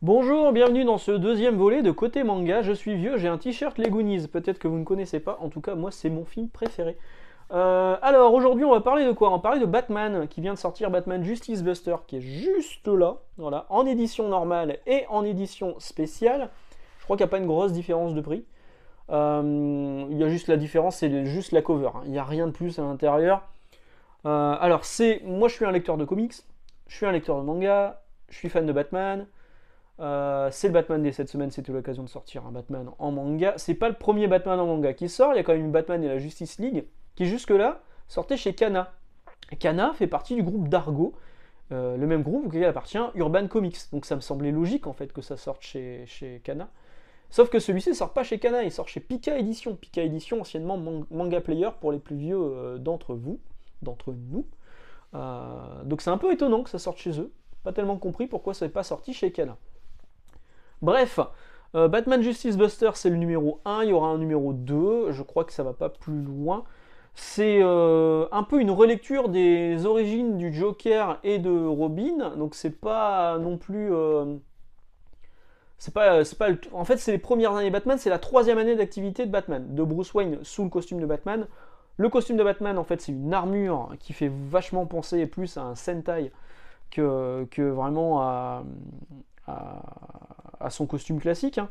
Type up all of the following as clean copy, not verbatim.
Bonjour, bienvenue dans ce deuxième volet de Côté Manga. Je suis vieux, j'ai un t-shirt Les Goonies. Peut-être que vous ne connaissez pas, en tout cas, moi, c'est mon film préféré. Alors, aujourd'hui, on va parler de quoi? On va parler de Batman, qui vient de sortir Batman Justice Buster, qui est juste là, voilà, en édition normale et en édition spéciale. Je crois qu'il n'y a pas une grosse différence de prix. Il y a juste la différence, c'est juste la cover, hein. Il n'y a rien de plus à l'intérieur. Alors, moi, je suis un lecteur de comics, je suis un lecteur de manga, je suis fan de Batman. C'est le Batman des 7 semaines, c'était l'occasion de sortir un Batman en manga. C'est pas le premier Batman en manga qui sort, il y a quand même eu Batman et la Justice League, qui jusque-là sortait chez Kana. Et Kana fait partie du groupe d'Argo, le même groupe auquel appartient Urban Comics. Donc ça me semblait logique en fait que ça sorte chez Kana. Sauf que celui-ci ne sort pas chez Kana, il sort chez Pika Edition. Pika Edition, anciennement Manga Player pour les plus vieux d'entre vous, d'entre nous. Donc c'est un peu étonnant que ça sorte chez eux. Pas tellement compris pourquoi ça n'est pas sorti chez Kana. Bref, Batman Justice Buster, c'est le numéro 1, il y aura un numéro 2, je crois que ça va pas plus loin. C'est un peu une relecture des origines du Joker et de Robin, donc c'est pas non plus... en fait, c'est les premières années de Batman, c'est la troisième année d'activité de Batman, de Bruce Wayne sous le costume de Batman. Le costume de Batman, en fait, c'est une armure qui fait vachement penser plus à un Sentai que vraiment à, à son costume classique, hein.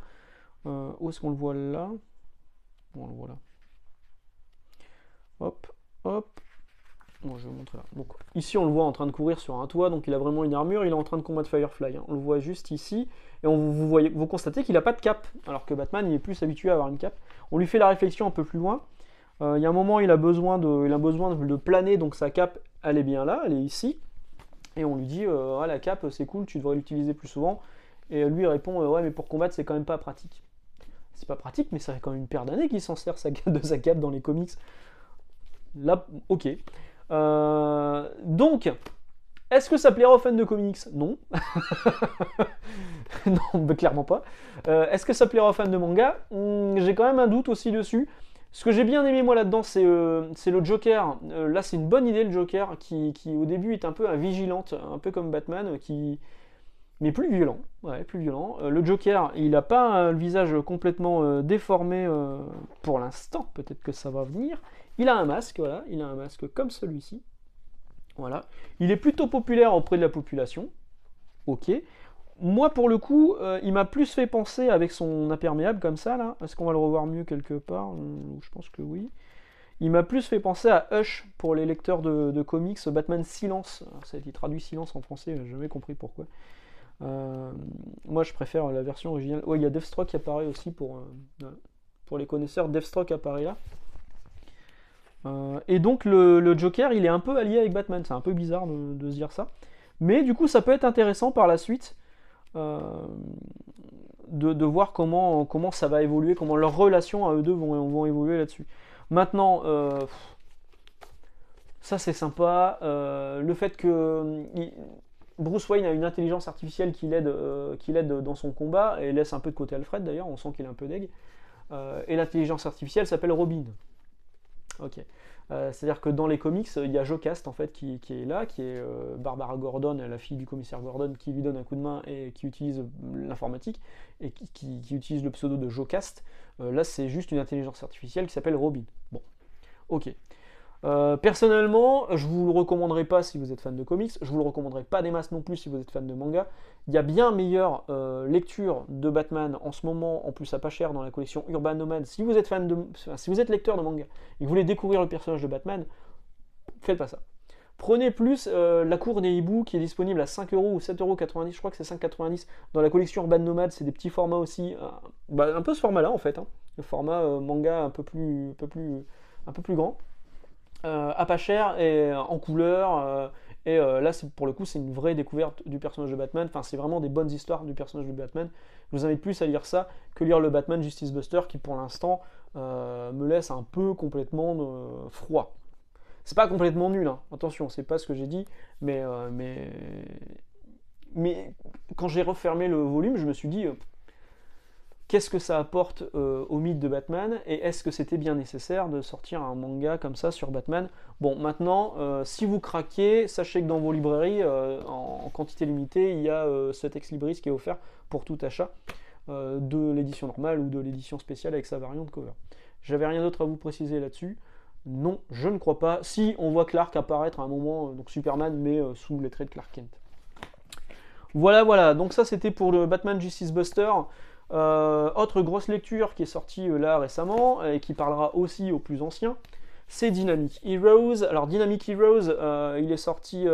Où est-ce qu'on le voit là? Bon, on le voit là. Hop, hop. Bon, je vais vous montrer là. Donc, ici, on le voit en train de courir sur un toit, donc il a vraiment une armure, il est en train de combattre Firefly, hein. On le voit juste ici, et vous constatez qu'il n'a pas de cape, alors que Batman, il est plus habitué à avoir une cape. On lui fait la réflexion un peu plus loin. Il y a un moment, il a besoin de planer, donc sa cape, elle est bien là, elle est ici. Et on lui dit, ah, la cape, c'est cool, tu devrais l'utiliser plus souvent. Et lui, il répond, ouais, mais pour combattre, c'est quand même pas pratique. C'est pas pratique, mais ça fait quand même une paire d'années qu'il s'en sert de sa cape dans les comics. Là, ok. Donc, est-ce que ça plaira aux fans de comics? Non. Non, bah, clairement pas. Est-ce que ça plaira aux fans de manga? J'ai quand même un doute aussi dessus. Ce que j'ai bien aimé moi là-dedans, c'est le Joker. Là, c'est une bonne idée, le Joker, qui au début est un peu un vigilante, un peu comme Batman, mais plus violent. Ouais, plus violent. Le Joker, il n'a pas le visage complètement déformé pour l'instant. Peut-être que ça va venir. Il a un masque, voilà. Il a un masque comme celui-ci. Voilà. Il est plutôt populaire auprès de la population. Ok. Moi, pour le coup, il m'a plus fait penser avec son imperméable comme ça, là. Est-ce qu'on va le revoir mieux quelque part? Je pense que oui. Il m'a plus fait penser à Hush pour les lecteurs de comics, Batman Silence. Alors, ça a été traduit Silence en français, j'ai jamais compris pourquoi. Moi, je préfère la version originale. Ouais, il y a Deathstroke qui apparaît aussi pour les connaisseurs. Deathstroke apparaît là. Et donc, le Joker, il est un peu allié avec Batman. C'est un peu bizarre de se dire ça. Mais du coup, ça peut être intéressant par la suite de voir comment ça va évoluer, comment leurs relations à eux deux vont évoluer là-dessus. Maintenant, ça c'est sympa. Le fait que Bruce Wayne a une intelligence artificielle qui l'aide dans son combat et laisse un peu de côté Alfred d'ailleurs, on sent qu'il est un peu deg. Et l'intelligence artificielle s'appelle Robin. Ok. C'est-à-dire que dans les comics, il y a Jocasta en fait qui est là, qui est Barbara Gordon, la fille du commissaire Gordon, qui lui donne un coup de main et qui utilise l'informatique et qui utilise le pseudo de Jocasta. Là, c'est juste une intelligence artificielle qui s'appelle Robin. Bon, ok. Personnellement, je vous le recommanderais pas si vous êtes fan de comics, je vous le recommanderais pas des masses non plus si vous êtes fan de manga. Il y a bien meilleure lecture de Batman en ce moment, en plus à pas cher dans la collection Urban Nomad. Si vous êtes si vous êtes lecteur de manga et que vous voulez découvrir le personnage de Batman, faites pas ça. Prenez plus La Cour des Hiboux qui est disponible à 5€ ou 7,90€, je crois que c'est 5,90€ dans la collection Urban Nomad, c'est des petits formats aussi, un peu ce format là en fait, hein. Le format manga un peu plus grand. À pas cher et en couleur. Là, pour le coup, c'est une vraie découverte du personnage de Batman. Enfin, c'est vraiment des bonnes histoires du personnage de Batman. Je vous invite plus à lire ça que lire le Batman Justice Buster qui, pour l'instant, me laisse un peu complètement froid. C'est pas complètement nul, hein. Attention, c'est pas ce que j'ai dit, mais quand j'ai refermé le volume, je me suis dit qu'est-ce que ça apporte au mythe de Batman, et est-ce que c'était bien nécessaire de sortir un manga comme ça sur Batman. Bon, maintenant, si vous craquez, sachez que dans vos librairies, en quantité limitée, il y a cet ex-libris qui est offert pour tout achat de l'édition normale ou de l'édition spéciale avec sa variante cover. J'avais rien d'autre à vous préciser là-dessus. Non, je ne crois pas. Si, on voit Clark apparaître à un moment, donc Superman, mais sous les traits de Clark Kent. Voilà, donc ça c'était pour le Batman Justice Buster. Autre grosse lecture qui est sortie là récemment, et qui parlera aussi aux plus anciens, c'est Dynamic Heroes. Alors Dynamic Heroes, il est sorti...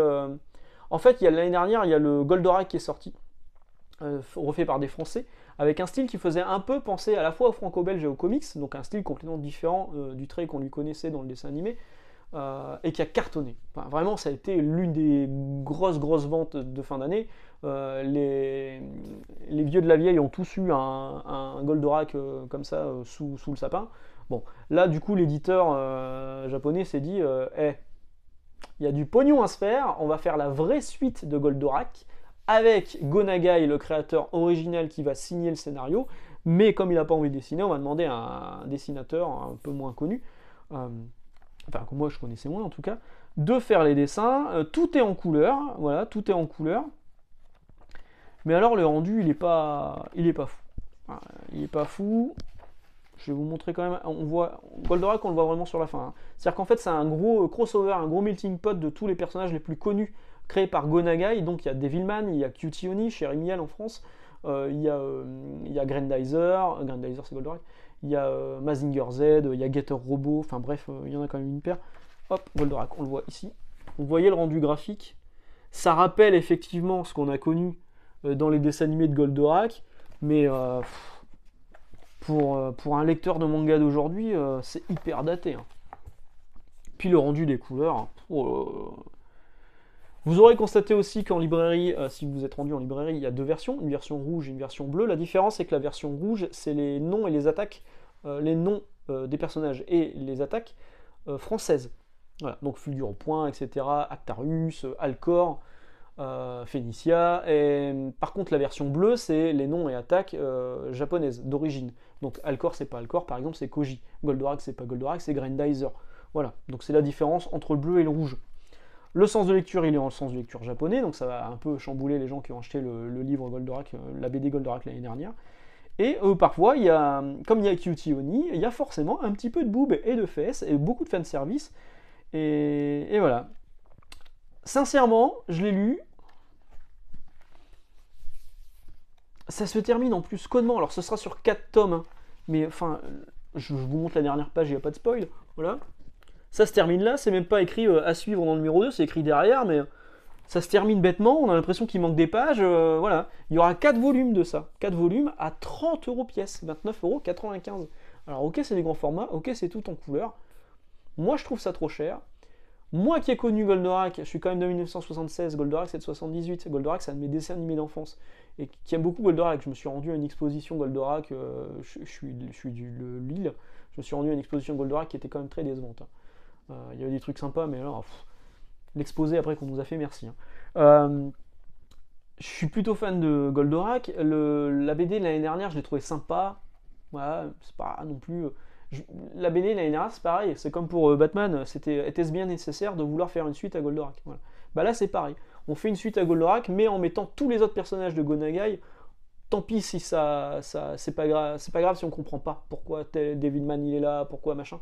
En fait, l'année dernière, il y a le Goldorak qui est sorti, refait par des Français, avec un style qui faisait un peu penser à la fois au franco-belge et aux comics, donc un style complètement différent du trait qu'on lui connaissait dans le dessin animé, et qui a cartonné. Enfin, vraiment, ça a été l'une des grosses ventes de fin d'année. Les vieux de la vieille ont tous eu un Goldorak comme ça sous le sapin. Bon, là du coup l'éditeur japonais s'est dit il y a du pognon à se faire, on va faire la vraie suite de Goldorak avec Gonagai, le créateur original, qui va signer le scénario, mais comme il n'a pas envie de dessiner, on va demander à un dessinateur un peu moins connu, enfin que moi je connaissais moins en tout cas, de faire les dessins. Tout est en couleur, voilà, tout est en couleur. Mais alors le rendu, il est pas fou. Il est pas fou. Je vais vous montrer quand même. On voit Goldorak, on le voit vraiment sur la fin. Hein. C'est-à-dire qu'en fait, c'est un gros crossover, un gros melting pot de tous les personnages les plus connus créés par Gonagai. Donc il y a Devilman, il y a Cutie Oni chez Rimiel en France. Il y a Grandizer c'est Goldorak. Il y a Mazinger Z, il y a Getter Robot. Enfin bref, il y en a quand même une paire. Hop, Goldorak, on le voit ici. Vous voyez le rendu graphique. Ça rappelle effectivement ce qu'on a connu dans les dessins animés de Goldorak, mais pour un lecteur de manga d'aujourd'hui, c'est hyper daté. Hein. Puis le rendu des couleurs. Vous aurez constaté aussi qu'en librairie, si vous êtes rendu en librairie, il y a deux versions, une version rouge et une version bleue. La différence, c'est que la version rouge, c'est les noms et les attaques, les noms des personnages et les attaques françaises. Voilà, donc Fulgur au point, etc., Actarus, Alcor, Phénicia, et par contre la version bleue c'est les noms et attaques japonaises d'origine. Donc Alcor c'est pas Alcor, par exemple c'est Koji. Goldorak c'est pas Goldorak, c'est Grandizer. Voilà, donc c'est la différence entre le bleu et le rouge. Le sens de lecture, il est en sens de lecture japonais, donc ça va un peu chambouler les gens qui ont acheté le livre Goldorak, la BD Goldorak l'année dernière. Et parfois, comme il y a Cutie Oni, il y a forcément un petit peu de boob et de fesses, et beaucoup de fanservice. Et voilà. Sincèrement, je l'ai lu. Ça se termine en plus connement. Alors ce sera sur 4 tomes. Hein. Mais enfin, je vous montre la dernière page, il n'y a pas de spoil. Voilà. Ça se termine là, c'est même pas écrit à suivre dans le numéro 2, c'est écrit derrière, mais ça se termine bêtement, on a l'impression qu'il manque des pages. Voilà. Il y aura 4 volumes de ça. 4 volumes à 30 € pièce, 29,95 €. Alors ok, c'est des grands formats, ok, c'est tout en couleur. Moi je trouve ça trop cher. Moi qui ai connu Goldorak, je suis quand même de 1976, Goldorak c'est de 78, Goldorak c'est un de mes dessins animés d'enfance, et qui aime beaucoup Goldorak. Je me suis rendu à une exposition Goldorak, je suis de Lille, je me suis rendu à une exposition Goldorak qui était quand même très décevante. Hein. Il y avait des trucs sympas, mais alors, l'exposé après qu'on nous a fait, merci. Hein. Je suis plutôt fan de Goldorak, la BD de l'année dernière je l'ai trouvé sympa, voilà, c'est pas non plus... La BD l'année dernière, c'est pareil, c'est comme pour Batman, était-ce bien nécessaire de vouloir faire une suite à Goldorak? Voilà. Bah là c'est pareil, on fait une suite à Goldorak, mais en mettant tous les autres personnages de Gonagai. Tant pis si ça c'est pas grave si on comprend pas pourquoi Devilman il est là, pourquoi machin.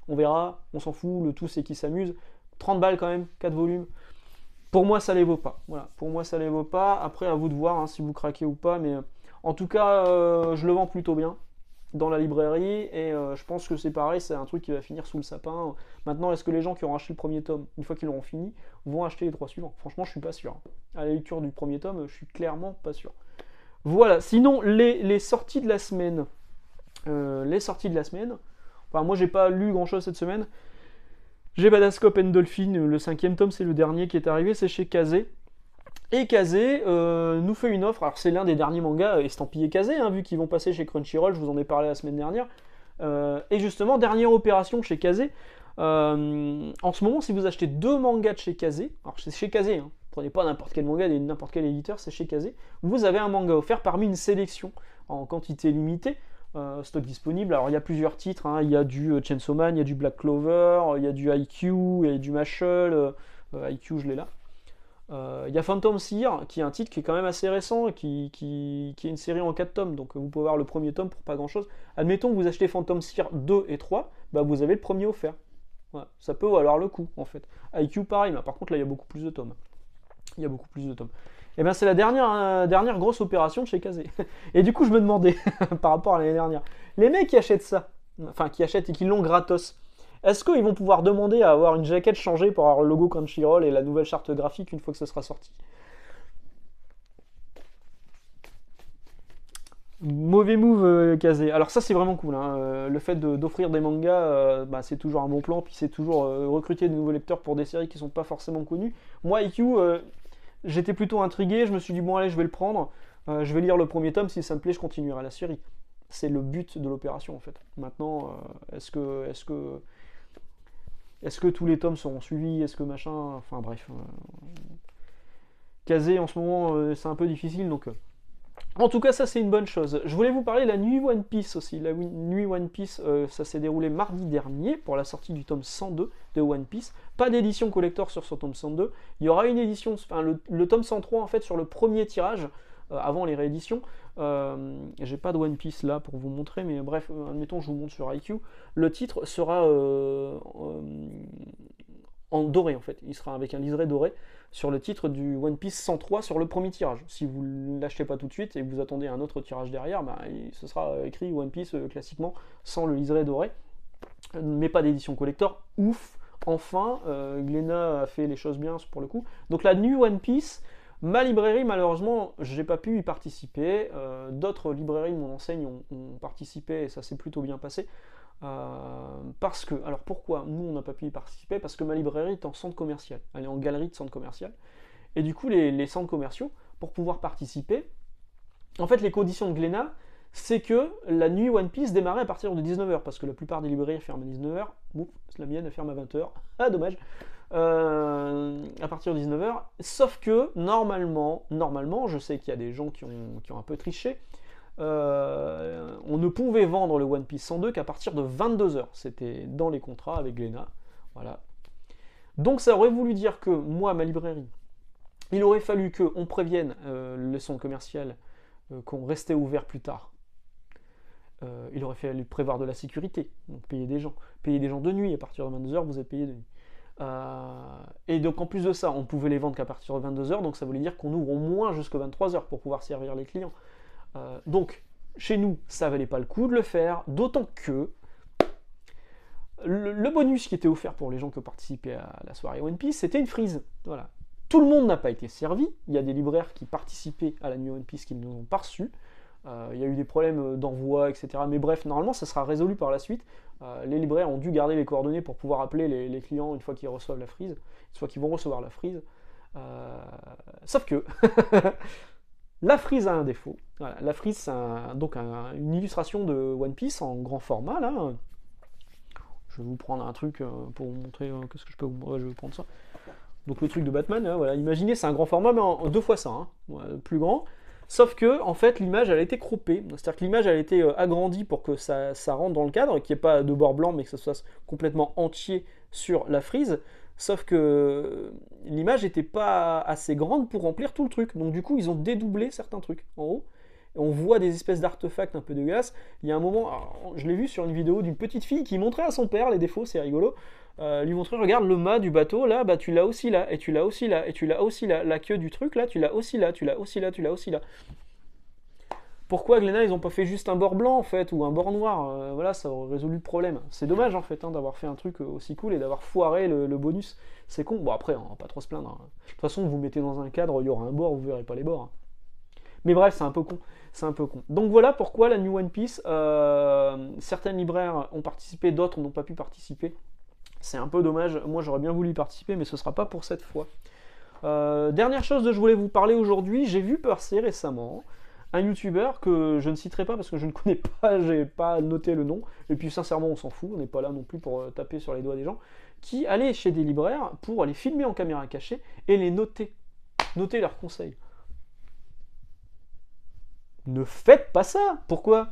On verra, on s'en fout, le tout c'est qu'il s'amuse. 30 balles quand même, 4 volumes. Pour moi ça les vaut pas. Voilà, pour moi ça les vaut pas. Après à vous de voir hein, si vous craquez ou pas, mais en tout cas je le vends plutôt bien dans la librairie, et je pense que c'est pareil, c'est un truc qui va finir sous le sapin. Maintenant, est-ce que les gens qui auront acheté le premier tome, une fois qu'ils l'auront fini, vont acheter les 3 suivants? Franchement, je suis pas sûr. À la lecture du premier tome, je suis clairement pas sûr. Voilà, sinon, les sorties de la semaine. Enfin, moi, j'ai pas lu grand-chose cette semaine. J'ai Badascope and Dolphin, le 5e tome, c'est le dernier qui est arrivé, c'est chez Kazé. Et Kazé nous fait une offre, alors c'est l'un des derniers mangas estampillés Kazé, hein, vu qu'ils vont passer chez Crunchyroll, je vous en ai parlé la semaine dernière. Et justement, dernière opération chez Kazé, en ce moment, si vous achetez 2 mangas de chez Kazé, alors c'est chez Kazé, hein, Prenez pas n'importe quel manga de n'importe quel éditeur, c'est chez Kazé. Vous avez un manga offert parmi une sélection en quantité limitée, stock disponible. Alors il y a plusieurs titres, hein. Il y a du Chainsaw Man, il y a du Black Clover, il y a du IQ, il y a du Mashle, IQ je l'ai là. Il y a Phantom Seer, qui est un titre qui est quand même assez récent, et qui est une série en 4 tomes, donc vous pouvez avoir le premier tome pour pas grand chose. Admettons que vous achetez Phantom Seer 2 et 3, bah vous avez le premier offert. Voilà. Ça peut valoir le coup en fait. IQ pareil, mais par contre là il y a beaucoup plus de tomes. Il y a beaucoup plus de tomes. Et bien c'est la dernière grosse opération de chez Kazé. Et du coup je me demandais, par rapport à l'année dernière, les mecs qui achètent ça, enfin qui achètent et qui l'ont gratos, est-ce qu'ils vont pouvoir demander à avoir une jaquette changée pour avoir le logo Crunchyroll et la nouvelle charte graphique une fois que ce sera sorti? Mauvais move Kazé. Alors ça c'est vraiment cool, hein. Le fait d'offrir des mangas, bah, c'est toujours un bon plan, puis c'est toujours recruter de nouveaux lecteurs pour des séries qui sont pas forcément connues. Moi IQ, j'étais plutôt intrigué, je me suis dit bon allez je vais le prendre, je vais lire le premier tome, si ça me plaît je continuerai la série. C'est le but de l'opération en fait. Maintenant, est-ce que tous les tomes seront suivis? Est-ce que machin? Enfin bref. Kazé en ce moment, c'est un peu difficile, donc... En tout cas, ça c'est une bonne chose. Je voulais vous parler de la nuit One Piece aussi. La nuit One Piece, ça s'est déroulé mardi dernier pour la sortie du tome 102 de One Piece. Pas d'édition collector sur ce tome 102. Il y aura une édition, enfin le tome 103 en fait sur le premier tirage, avant les rééditions. J'ai pas de One Piece là pour vous montrer, mais bref, admettons je vous montre sur IQ. Le titre sera en doré en fait. Il sera avec un liseré doré sur le titre du One Piece 103 sur le premier tirage. Si vous ne l'achetez pas tout de suite et que vous attendez un autre tirage derrière, bah, ce sera écrit One Piece classiquement sans le liseré doré. Mais pas d'édition collector. Ouf, enfin, Glénat a fait les choses bien pour le coup. Donc la New One Piece, ma librairie malheureusement, j'ai pas pu y participer. D'autres librairies de mon enseigne ont participé et ça s'est plutôt bien passé. Parce que, alors pourquoi nous on n'a pas pu y participer? Parce que ma librairie est en centre commercial, elle est en galerie de centre commercial, et du coup les centres commerciaux, pour pouvoir participer, en fait les conditions de Glénat, c'est que la nuit One Piece démarrait à partir de 19h, parce que la plupart des librairies ferment à 19h, bon, la mienne elle ferme à 20h, ah dommage, à partir de 19h, sauf que normalement, je sais qu'il y a des gens qui ont un peu triché, on ne pouvait vendre le One Piece 102 qu'à partir de 22h. C'était dans les contrats avec Glénat. Voilà. Donc ça aurait voulu dire que moi, ma librairie, il aurait fallu qu'on prévienne le centre commercial qu'on restait ouvert plus tard. Il aurait fallu prévoir de la sécurité, donc payer des gens. Payer des gens de nuit, à partir de 22h, vous êtes payé de nuit. Et donc en plus de ça, on pouvait les vendre qu'à partir de 22h, donc ça voulait dire qu'on ouvre au moins jusqu'à 23h pour pouvoir servir les clients. Donc, chez nous, ça valait pas le coup de le faire, d'autant que le bonus qui était offert pour les gens qui participaient à la soirée One Piece, c'était une frise. Voilà. Tout le monde n'a pas été servi. Il y a des libraires qui participaient à la nuit One Piece qui ne nous ont pas reçus. Il y a eu des problèmes d'envoi, etc. Mais bref, normalement, ça sera résolu par la suite. Les libraires ont dû garder les coordonnées pour pouvoir appeler les clients une fois qu'ils reçoivent la frise, une fois qu'ils vont recevoir la frise. Sauf que la frise a un défaut. Voilà, la frise, c'est donc une illustration de One Piece en grand format. Là. Je vais vous prendre un truc pour vous montrer. Qu'est-ce que je peux vous montrer? Je vais vous prendre ça. Donc le truc de Batman, hein, voilà. Imaginez, c'est un grand format, mais en 2 fois ça, hein, voilà, plus grand. Sauf que, en fait, l'image, elle a été croppée. C'est-à-dire que l'image, elle a été agrandie pour que ça rentre dans le cadre, qu'il n'y ait pas de bord blanc, mais que ça soit complètement entier sur la frise. Sauf que l'image n'était pas assez grande pour remplir tout le truc. Donc du coup, ils ont dédoublé certains trucs en haut. Et on voit des espèces d'artefacts un peu dégueulasses. Il y a un moment, alors, je l'ai vu sur une vidéo d'une petite fille qui montrait à son père les défauts, c'est rigolo. Lui montrer, regarde le mât du bateau, là, bah tu l'as aussi là, et tu l'as aussi là, et tu l'as aussi là. La queue du truc, là, tu l'as aussi là, tu l'as aussi là, tu l'as aussi là. Pourquoi Glénat, ils ont pas fait juste un bord blanc en fait, ou un bord noir? Voilà, ça aurait résolu le problème. C'est dommage en fait, hein, d'avoir fait un truc aussi cool et d'avoir foiré le bonus. C'est con. Bon après, on va pas trop se plaindre, hein. De toute façon, vous mettez dans un cadre, il y aura un bord, vous verrez pas les bords, hein. Mais bref, c'est un peu con. C'est un peu con. Donc voilà pourquoi la New One Piece, certaines libraires ont participé, d'autres n'ont pas pu participer. C'est un peu dommage. Moi, j'aurais bien voulu y participer, mais ce sera pas pour cette fois. Dernière chose dont je voulais vous parler aujourd'hui, j'ai vu passer récemment un youtubeur que je ne citerai pas parce que je ne connais pas, j'ai pas noté le nom, et puis sincèrement on s'en fout, on n'est pas là non plus pour taper sur les doigts des gens, qui allait chez des libraires pour les filmer en caméra cachée et les noter. Notez leurs conseils. Ne faites pas ça. Pourquoi?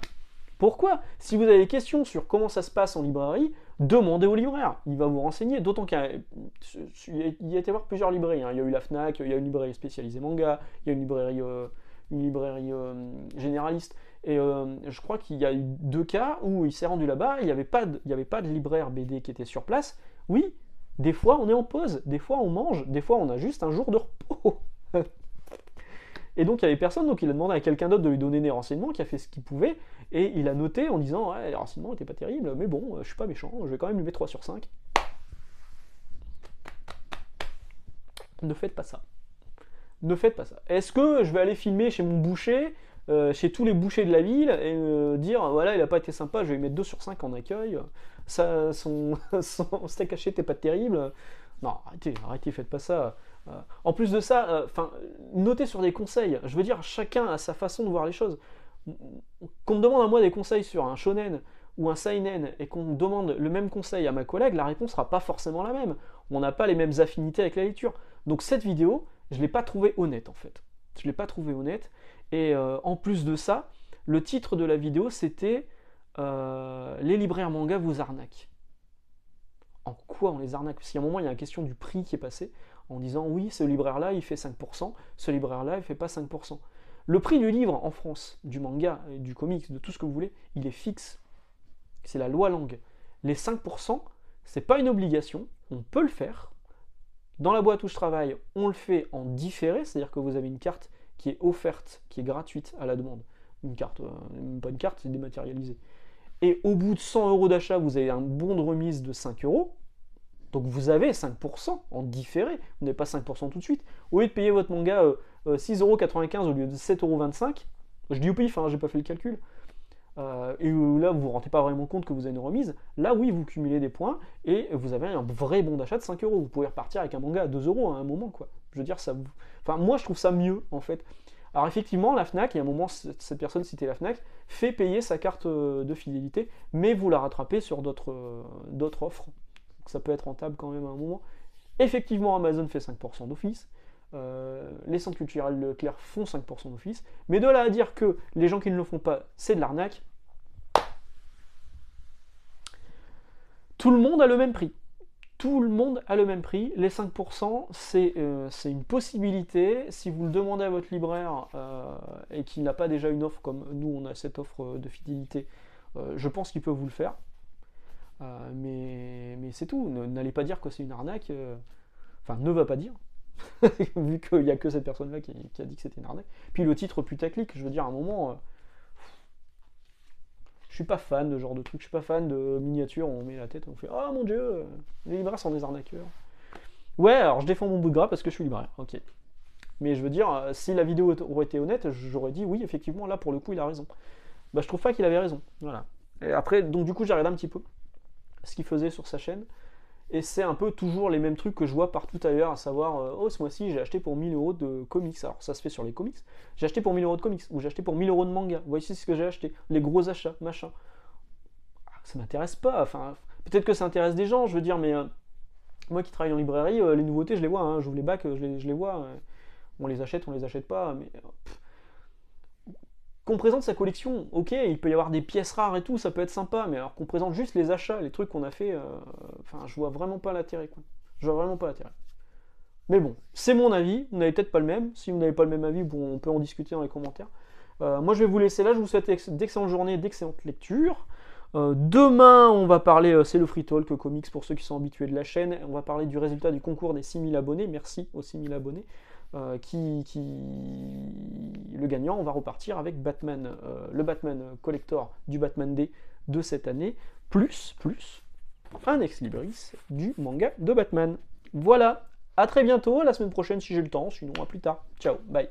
Pourquoi? Si vous avez des questions sur comment ça se passe en librairie, demandez au libraire. Il va vous renseigner. D'autant qu'il y a été voir plusieurs librairies. Hein. Il y a eu la Fnac, il y a une librairie spécialisée manga, il y a une librairie généraliste. Et je crois qu'il y a eu 2 cas où il s'est rendu là-bas, il n'y avait pas de libraire BD qui était sur place. Oui, des fois on est en pause, des fois on mange, des fois on a juste un jour de repos. Et donc il y avait personne, donc il a demandé à quelqu'un d'autre de lui donner des renseignements, qui a fait ce qu'il pouvait, et il a noté en disant ouais, les renseignements n'étaient pas terribles, mais bon, je suis pas méchant, je vais quand même lui mettre 3 sur 5. Ne faites pas ça. Ne faites pas ça. Est-ce que je vais aller filmer chez mon boucher, chez tous les bouchers de la ville, et me dire voilà, il a pas été sympa, je vais lui mettre 2 sur 5 en accueil, ça, son steak haché n'était pas terrible. Non, arrêtez, faites pas ça. En plus de ça, notez sur des conseils. Je veux dire, chacun a sa façon de voir les choses. Qu'on me demande à moi des conseils sur un shonen ou un seinen et qu'on me demande le même conseil à ma collègue, la réponse sera pas forcément la même. On n'a pas les mêmes affinités avec la lecture. Donc cette vidéo, je l'ai pas trouvée honnête en fait. Je l'ai pas trouvée honnête. Et en plus de ça, le titre de la vidéo c'était les libraires manga vous arnaquent. En quoi on les arnaque? Parce qu'à un moment, il y a la question du prix qui est passé, en disant oui, ce libraire-là, il fait 5%, ce libraire-là, il fait pas 5%. Le prix du livre en France, du manga, du comics, de tout ce que vous voulez, il est fixe. C'est la loi Langue. Les 5%, c'est pas une obligation, on peut le faire. Dans la boîte où je travaille, on le fait en différé, c'est-à-dire que vous avez une carte qui est offerte, qui est gratuite à la demande. Une carte, même pas une carte, c'est dématérialisé. Et au bout de 100 euros d'achat, vous avez un bon de remise de 5 euros. Donc vous avez 5% en différé, vous n'avez pas 5% tout de suite. Au lieu de payer votre manga 6,95€ au lieu de 7,25€, je dis au pif, hein, j'ai pas fait le calcul, et là vous ne vous rendez pas vraiment compte que vous avez une remise, là oui vous cumulez des points et vous avez un vrai bon d'achat de 5 euros. Vous pouvez repartir avec un manga à 2 euros à un moment, quoi. Je veux dire, ça vous... Enfin, moi je trouve ça mieux en fait. Alors effectivement, la Fnac, il y a un moment, cette personne citait la Fnac, fait payer sa carte de fidélité, mais vous la rattrapez sur d'autres offres. Donc ça peut être rentable quand même à un moment. Effectivement, Amazon fait 5% d'office, les centres culturels Leclerc font 5% d'office, mais de là à dire que les gens qui ne le font pas, c'est de l'arnaque, tout le monde a le même prix. Tout le monde a le même prix. Les 5%, c'est une possibilité. Si vous le demandez à votre libraire et qu'il n'a pas déjà une offre comme nous, on a cette offre de fidélité, je pense qu'il peut vous le faire. Mais c'est tout. N'allez pas dire que c'est une arnaque. Enfin, ne va pas dire. Vu qu'il n'y a que cette personne-là qui a dit que c'était une arnaque. Puis le titre putaclic, je veux dire, à un moment... je suis pas fan de ce genre de truc, je suis pas fan de miniatures où on met la tête et on fait oh mon dieu, les libraires sont des arnaqueurs. Ouais, alors je défends mon bout de gras parce que je suis libraire, ok. Mais je veux dire, si la vidéo aurait été honnête, j'aurais dit oui, effectivement, là pour le coup il a raison. Bah je trouve pas qu'il avait raison, voilà. Et après, donc du coup j'ai regardé un petit peu ce qu'il faisait sur sa chaîne, et c'est un peu toujours les mêmes trucs que je vois partout ailleurs, à savoir, oh ce mois-ci j'ai acheté pour 1000 euros de comics, alors ça se fait sur les comics, j'ai acheté pour 1000 euros de comics, ou j'ai acheté pour 1000 euros de manga, voici ce que j'ai acheté, les gros achats, machin. Ça m'intéresse pas, enfin, peut-être que ça intéresse des gens, je veux dire, mais moi qui travaille en librairie, les nouveautés je les vois, hein, j'ouvre les bacs, je les vois, on les achète pas, mais... qu'on présente sa collection, ok, il peut y avoir des pièces rares et tout, ça peut être sympa, mais alors qu'on présente juste les achats, les trucs qu'on a fait, enfin, je vois vraiment pas l'intérêt, quoi. Je vois vraiment pas l'intérêt. Mais bon, c'est mon avis, vous n'avez peut-être pas le même, si vous n'avez pas le même avis, bon, on peut en discuter dans les commentaires. Moi je vais vous laisser là, je vous souhaite d'excellentes journées, d'excellentes lectures. Demain, on va parler, c'est le Free Talk Comics pour ceux qui sont habitués de la chaîne, on va parler du résultat du concours des 6000 abonnés, merci aux 6000 abonnés. Le gagnant, on va repartir avec Batman, le Batman Collector du Batman Day de cette année, plus un ex-libris du manga de Batman. Voilà, à très bientôt, la semaine prochaine si j'ai le temps, sinon à plus tard. Ciao, bye.